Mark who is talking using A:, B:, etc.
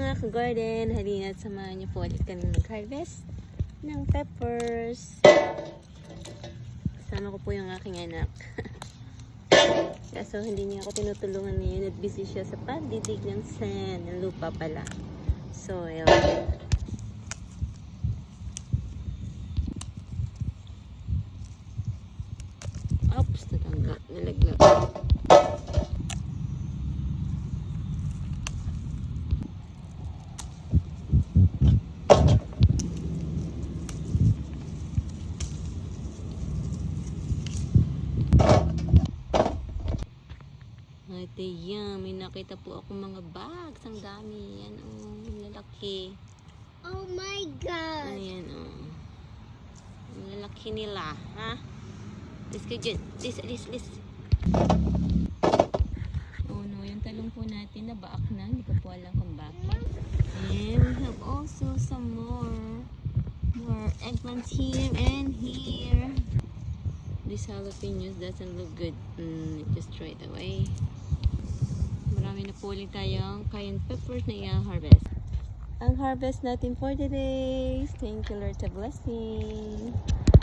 A: mga ka-garden, halina't samahan niyo po ulit kami mag-harvest ng peppers. Kasama ko po yung aking anak. Kaso hindi niya ako tinutulungan ngayon at busy siya sa pagdidig ng sand, ng lupa pala. Soil. Oops, natanggal, nalaglag. Ate, yan. May nakita po ako mga bags. Ang dami. Yan, oh. Lalaki.
B: Oh my God.
A: Ayan, oh. Ang lalaki nila, ha? Let's go dyan. This. Oh no, yung talong po natin nabaak na. Hindi ko po alam kung bakit. And we have also some more eggplants here and here. This jalapenos doesn't look good. Just throw it away. Marami na po ulit tayong cayenne peppers na i-harvest. Ang harvest natin for today. Thank you, Lord, sa blessing.